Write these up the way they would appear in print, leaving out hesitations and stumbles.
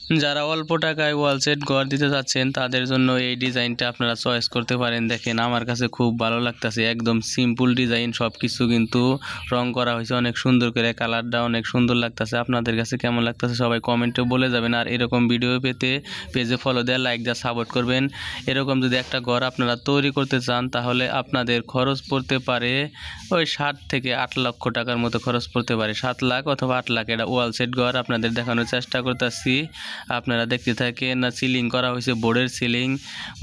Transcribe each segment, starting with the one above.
যারা অল্প টাকায় ওয়াল সেট ঘর দিতে যাচ্ছেন তাদের জন্য এই ডিজাইনটা আপনারা চয়েস করতে পারেন। দেখেন আমার কাছে খুব ভালো লাগতেছে, একদম সিম্পল ডিজাইন, সব কিছু কিন্তু রং করা হয়েছে অনেক সুন্দর করে, কালারটা অনেক সুন্দর লাগতেছে। আপনাদের কাছে কেমন লাগতেছে সবাই কমেন্টে বলে যাবেন। আর এরকম ভিডিও পেতে পেজে ফলো দেওয়া, লাইক দেওয়া, সাপোর্ট করবেন। এরকম যদি একটা ঘর আপনারা তৈরি করতে চান তাহলে আপনাদের খরচ পড়তে পারে ওই 7 থেকে 8 লক্ষ টাকার মতো খরচ পড়তে পারে, 7 লাখ অথবা 8 লাখ। এটা ওয়াল সেট ঘর আপনাদের দেখানোর চেষ্টা করতেছি, আপনারা দেখতে থাকেন। না সিলিং করা হয়েছে, বোর্ডের সিলিং,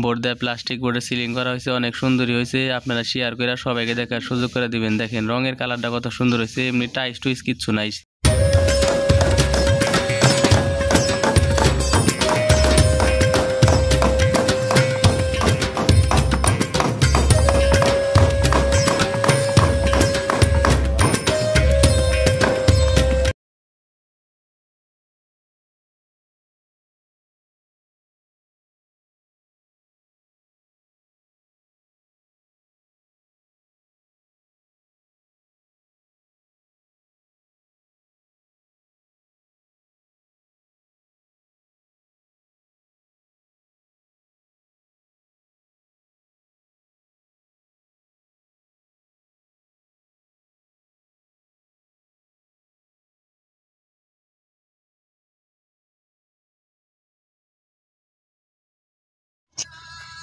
বোর্ড দিয়ে প্লাস্টিক বোর্ডের সিলিং করা হয়েছে, অনেক সুন্দরই হয়েছে। আপনারা শেয়ার করে সবাইকে দেখার সুযোগ করে দিবেন। দেখেন রঙের কালারটা কত সুন্দর হয়েছে, এমনি টাইস টুইস কিচ্ছু নাই।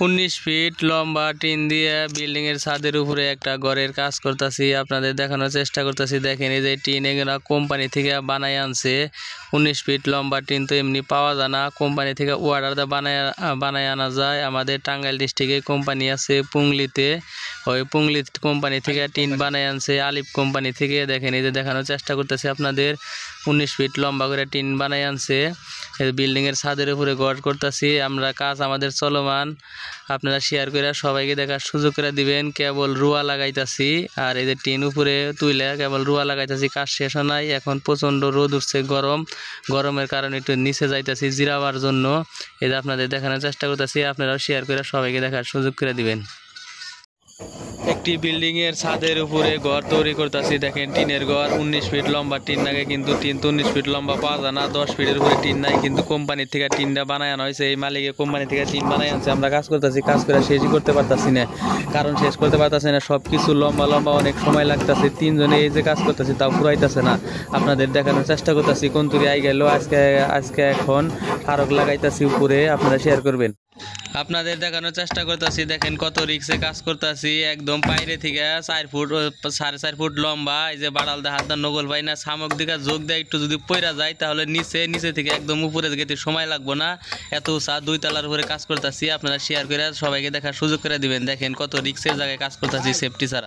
19 ফিট লম্বা টিন দিয়ে বিল্ডিং এর ছাদের উপরে একটা ঘরের কাজ করতেছি, আপনাদের দেখানোর চেষ্টা করতেছি। দেখেন এই যে টিন এগুলা কোম্পানি থেকে বানায় আনছে। 19 ফিট লম্বা টিন তো এমনি পাওয়া যায় না, কোম্পানি থেকে অর্ডার দিয়ে বানায় আনা যায়। আমাদের টাঙ্গাইল ডিস্ট্রিক্টে কোম্পানি আছে পুংলিতে, ওই পুংলি কোম্পানি থেকে টিন বানায় আনছে, আলিফ কোম্পানি থেকে। দেখেন এই যে দেখানোর চেষ্টা করতেছি আপনাদের, 19 ফিট লম্বা করে টিন বানায় আনছে। বিল্ডিং এর ছাদের উপরে ঘর করতেছি আমরা, কাজ আমাদের চলমান। আপনারা শেয়ার করে সবাইকে দেখার সুযোগ করে দিবেন। কেবল রুয়া লাগাইতেছি, আর এই যে টিন উপরে তুইলে কেবল রুয়া লাগাইতেছি, কাজ শেষ নাই। এখন প্রচণ্ড রোদ উঠছে, গরমের কারণে একটু নিচে যাইতেছি জিরাবার জন্য। এই যে আপনাদের দেখানোর চেষ্টা করতেছি, আপনারাও শেয়ার করে সবাইকে দেখার সুযোগ করে দিবেন। একটি বিল্ডিং এর ছাদের উপরে ঘর তৈরি করতেছি। দেখেন টিনের ঘর, 19 ফিট লম্বা টিন লাগে, কিন্তু টিন তো 19 ফিট লম্বা পাওয়া যায় না, 10 ফিটের উপরে টিন নাই, কিন্তু কোম্পানি থেকে টিনটা বানায় আনা হয়েছে। এই মালিকের কোম্পানি থেকে টিন বানায় আনছে। আমরা কাজ করতেছি, কাজ করে শেষই করতে পারতাছি না, কারণ শেষ করতে পারতাছি না, সব কিছু লম্বা অনেক সময় লাগতেছে। তিনজনে এই যে কাজ করতেছি তাও ফুরাইতেছে না। আপনাদের দেখানোর চেষ্টা করতেছি কোন তুরি আই গেল। আজকে এখন ফারক লাগাইতেছি উপরে, আপনারা শেয়ার করবেন। আপনাদের দেখানোর চেষ্টা করতেছি, দেখেন কত রিক্সে কাজ করতেছি। একদম পাইরে থেকে 4 ফুট 4.5 ফুট লম্বা, এই যে বাড়াল দিয়ে হাত নগল ভাই না সামক দিকে যোগ দেয়, একটু যদি পইরা যায় তাহলে নিচে থেকে একদম উপরে যেতে সময় লাগবো না। এত উঁচা 2 তলার উপরে কাজ করতেছি, আপনারা শেয়ার করে সবাইকে দেখার সুযোগ করে দিবেন। দেখেন কত রিক্সের জায়গায় কাজ করতেছি সেফটি ছাড়া।